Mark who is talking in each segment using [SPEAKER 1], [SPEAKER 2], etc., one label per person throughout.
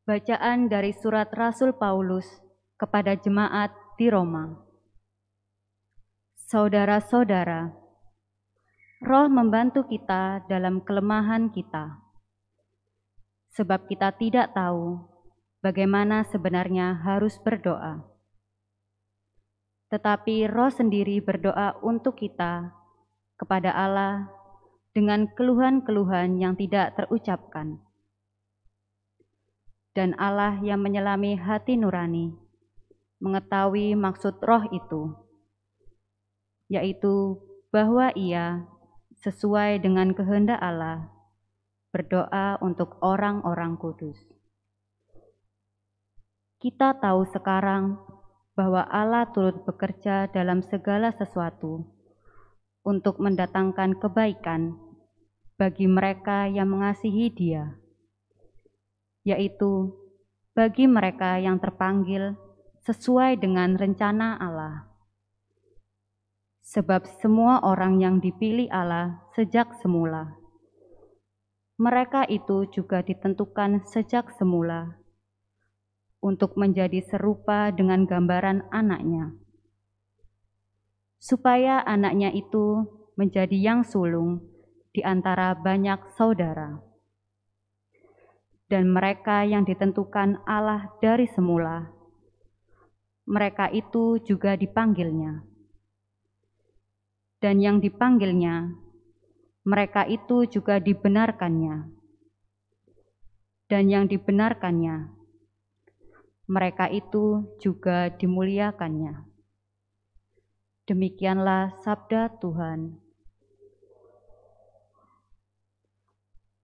[SPEAKER 1] Bacaan dari surat Rasul Paulus kepada jemaat di Roma. Saudara-saudara, Roh membantu kita dalam kelemahan kita, sebab kita tidak tahu bagaimana sebenarnya harus berdoa. Tetapi Roh sendiri berdoa untuk kita kepada Allah dengan keluhan-keluhan yang tidak terucapkan. Dan Allah yang menyelami hati nurani mengetahui maksud Roh itu, yaitu bahwa Ia sesuai dengan kehendak Allah berdoa untuk orang-orang kudus. Kita tahu sekarang bahwa Allah turut bekerja dalam segala sesuatu untuk mendatangkan kebaikan bagi mereka yang mengasihi Dia, yaitu bagi mereka yang terpanggil sesuai dengan rencana Allah. Sebab semua orang yang dipilih Allah sejak semula, mereka itu juga ditentukan sejak semula untuk menjadi serupa dengan gambaran anaknya, supaya anaknya itu menjadi yang sulung di antara banyak saudara. Dan mereka yang ditentukan Allah dari semula, mereka itu juga dipanggilnya. Dan yang dipanggilnya, mereka itu juga dibenarkannya. Dan yang dibenarkannya, mereka itu juga dimuliakannya. Demikianlah sabda Tuhan.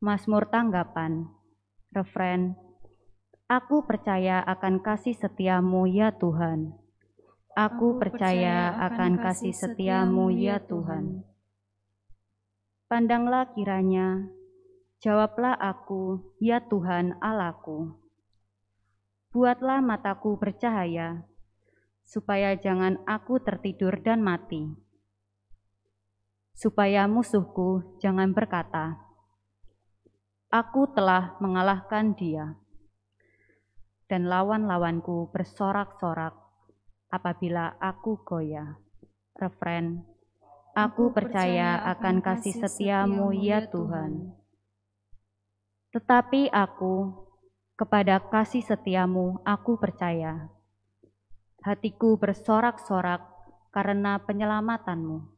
[SPEAKER 1] Mazmur tanggapan. Refren, aku percaya akan kasih setiamu ya Tuhan. Aku percaya akan kasih setiamu ya Tuhan. Pandanglah kiranya, jawablah aku ya Tuhan Allahku. Buatlah mataku bercahaya, supaya jangan aku tertidur dan mati. Supaya musuhku jangan berkata, aku telah mengalahkan dia, dan lawan-lawanku bersorak-sorak apabila aku goyah. Refren, aku percaya akan kasih setiamu ya Tuhan. Tetapi aku, kepada kasih setiamu aku percaya. Hatiku bersorak-sorak karena penyelamatanmu.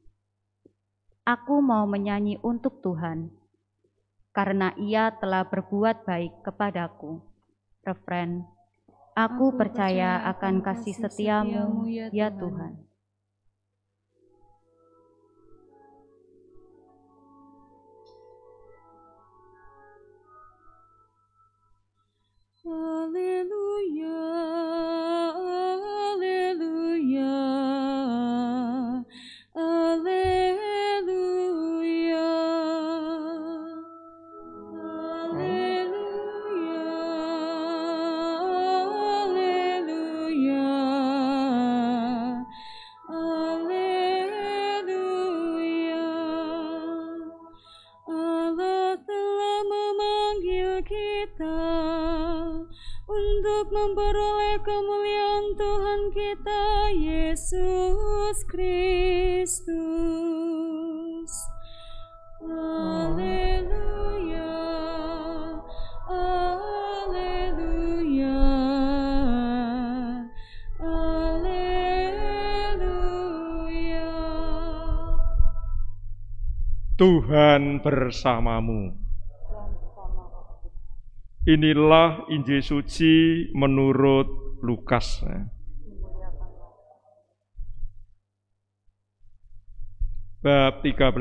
[SPEAKER 1] Aku mau menyanyi untuk Tuhan, karena Ia telah berbuat baik kepadaku. Refren, aku percaya akan kasih setiamu ya Tuhan.
[SPEAKER 2] Haleluya, haleluya, haleluya. Memperoleh kemuliaan Tuhan kita Yesus Kristus. Haleluya, haleluya, haleluya.
[SPEAKER 3] Tuhan bersamamu. Inilah Injil suci menurut Lukas. Bab 13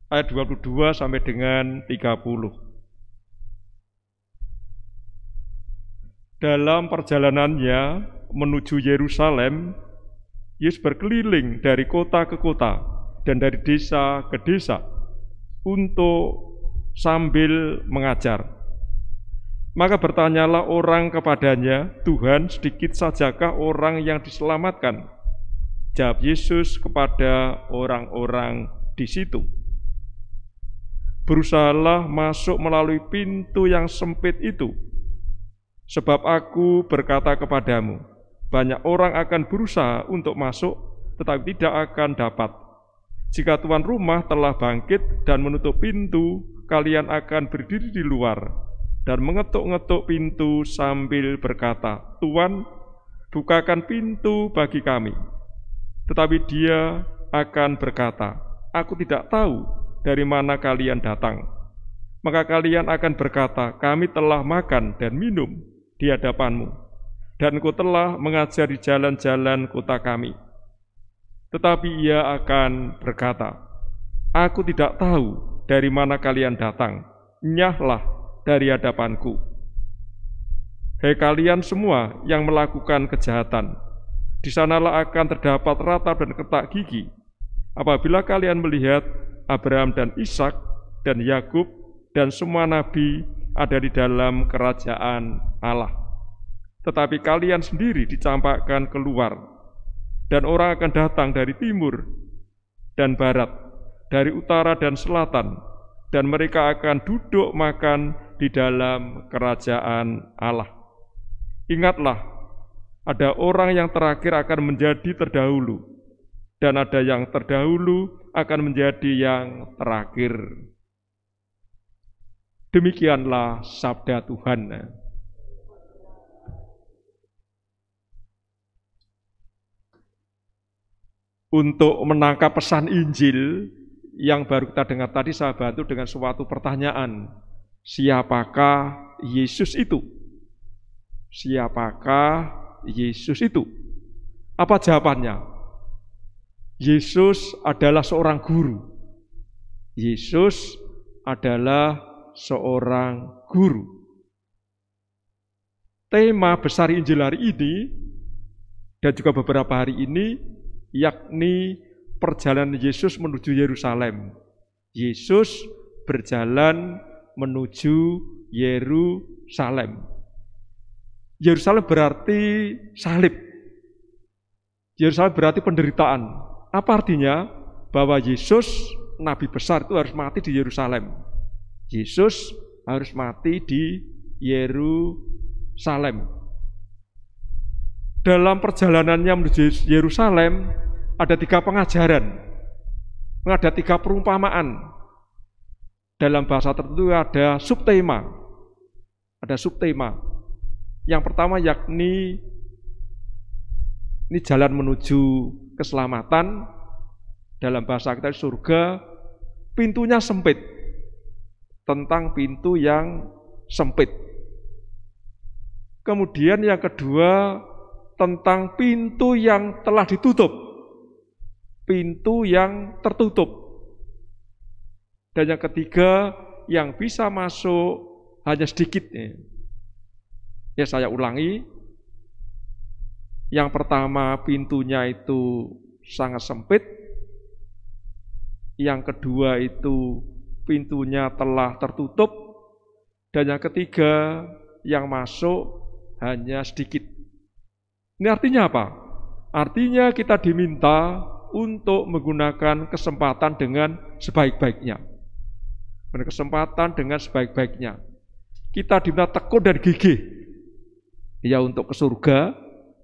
[SPEAKER 3] ayat 22 sampai dengan 30. Dalam perjalanannya menuju Yerusalem, Yesus berkeliling dari kota ke kota dan dari desa ke desa untuk sambil mengajar. Maka bertanyalah orang kepadanya, Tuhan, sedikit sajakah orang yang diselamatkan? Jawab Yesus kepada orang-orang di situ, berusahalah masuk melalui pintu yang sempit itu, Sebab aku berkata kepadamu, banyak orang akan berusaha untuk masuk, tetapi tidak akan dapat. Jika tuan rumah telah bangkit dan menutup pintu, kalian akan berdiri di luar dan mengetuk-ngetuk pintu sambil berkata, Tuan, bukakan pintu bagi kami. Tetapi dia akan berkata, aku tidak tahu dari mana kalian datang. Maka kalian akan berkata, kami telah makan dan minum di hadapanmu, dan engkau telah mengajar di jalan-jalan kota kami. Tetapi ia akan berkata, aku tidak tahu dari mana kalian datang, nyahlah dari hadapanku. Hei kalian semua yang melakukan kejahatan, di sanalah akan terdapat ratap dan ketak gigi, apabila kalian melihat Abraham dan Ishak dan Yakub dan semua nabi ada di dalam kerajaan Allah. Tetapi kalian sendiri dicampakkan keluar, dan orang akan datang dari timur dan barat, dari utara dan selatan, dan mereka akan duduk makan di dalam kerajaan Allah. Ingatlah, ada orang yang terakhir akan menjadi terdahulu, dan ada yang terdahulu akan menjadi yang terakhir. Demikianlah sabda Tuhan. Untuk menangkap pesan Injil yang baru kita dengar tadi, saya bantu dengan suatu pertanyaan. Siapakah Yesus itu? Siapakah Yesus itu? Apa jawabannya? Yesus adalah seorang guru. Yesus adalah seorang guru. Tema besar Injil hari ini dan juga beberapa hari ini yakni perjalanan Yesus menuju Yerusalem. Yesus berjalan menuju Yerusalem. Yerusalem berarti salib. Yerusalem berarti penderitaan. Apa artinya? Bahwa Yesus, nabi besar itu harus mati di Yerusalem. Yesus harus mati di Yerusalem. Dalam perjalanannya menuju Yerusalem ada 3 pengajaran, ada 3 perumpamaan. Dalam bahasa tertentu ada subtema. Ada subtema. Yang pertama yakni ini jalan menuju keselamatan. Dalam bahasa kita surga, pintunya sempit. Tentang pintu yang sempit. Kemudian yang kedua tentang pintu yang telah ditutup. Pintu yang tertutup. Dan yang ketiga yang bisa masuk hanya sedikit. Ya saya ulangi. Yang pertama pintunya itu sangat sempit. Yang kedua itu pintunya telah tertutup, dan yang ketiga yang masuk hanya sedikit. Ini artinya apa? Artinya kita diminta untuk menggunakan kesempatan dengan sebaik-baiknya. Kesempatan dengan sebaik-baiknya. Kita diminta tekun dan gigih. Ya untuk ke surga,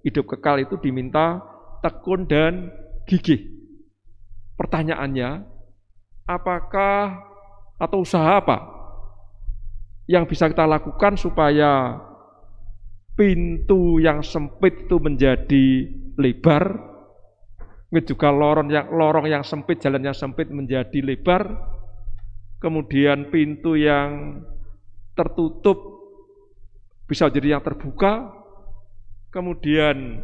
[SPEAKER 3] hidup kekal itu diminta tekun dan gigih. Pertanyaannya, apakah atau usaha apa yang bisa kita lakukan supaya pintu yang sempit itu menjadi lebar, juga lorong yang sempit, jalan yang sempit menjadi lebar, kemudian pintu yang tertutup bisa jadi yang terbuka, kemudian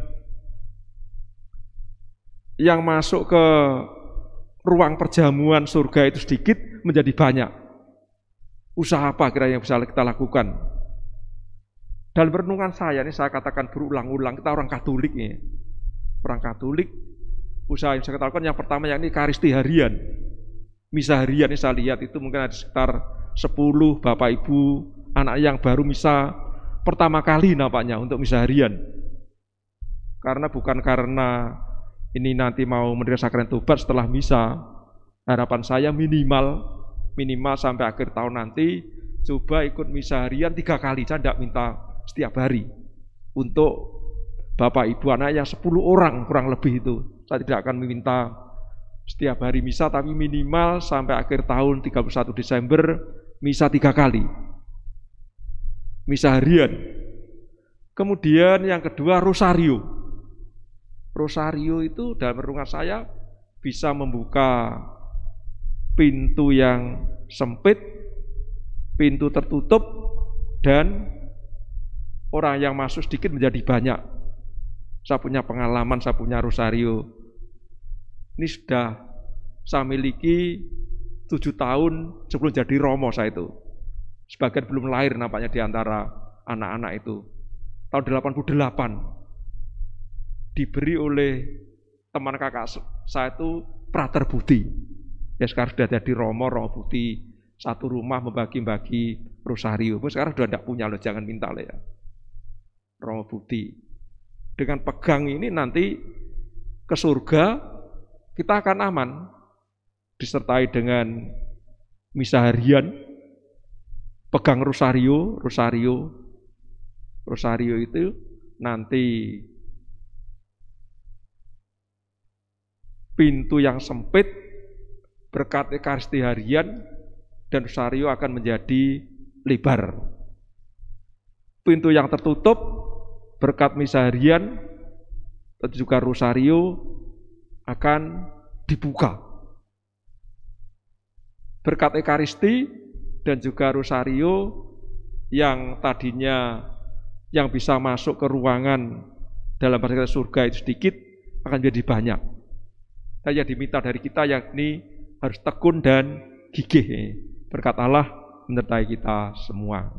[SPEAKER 3] yang masuk ke ruang perjamuan surga itu sedikit menjadi banyak. Usaha apa kira yang bisa kita lakukan? Dalam renungan saya, ini saya katakan berulang-ulang, kita orang Katolik nih. Orang Katolik, usaha yang saya lakukan yang pertama yakni Ekaristi harian. Misa harian ini saya lihat itu mungkin ada sekitar 10 Bapak Ibu, anak yang baru misa pertama kali nampaknya untuk misa harian. Karena bukan karena ini nanti mau menerima sakramen tobat setelah misa. Harapan saya minimal sampai akhir tahun nanti coba ikut misa harian 3 kali. Saya tidak minta setiap hari untuk bapak ibu anaknya 10 orang kurang lebih itu. Saya tidak akan meminta setiap hari misa, tapi minimal sampai akhir tahun 31 Desember misa 3 kali. Misa harian. Kemudian yang kedua rosario. Rosario itu dalam renungan saya bisa membuka pintu yang sempit, pintu tertutup, dan orang yang masuk sedikit menjadi banyak. Saya punya pengalaman, saya punya rosario. Ini sudah saya miliki 7 tahun sebelum jadi romo saya itu. Sebagian belum lahir nampaknya di antara anak-anak itu. Tahun 88 diberi oleh teman kakak saya itu Prater Budi. Ya sekarang sudah jadi romo Budi, satu rumah membagi-bagi rosario. Sekarang sudah tidak punya loh, jangan minta loh ya. Romo Budi. Dengan pegang ini nanti ke surga kita akan aman. Disertai dengan misa harian, pegang rosario itu nanti pintu yang sempit berkat ekaristi harian dan rosario akan menjadi lebar. Pintu yang tertutup berkat misa harian dan juga rosario akan dibuka. Berkat ekaristi dan juga rosario yang tadinya yang bisa masuk ke ruangan dalam bahasa surga itu sedikit akan jadi banyak. Dan yang diminta dari kita yakni harus tekun dan gigih. Berkat Allah menyertai kita semua.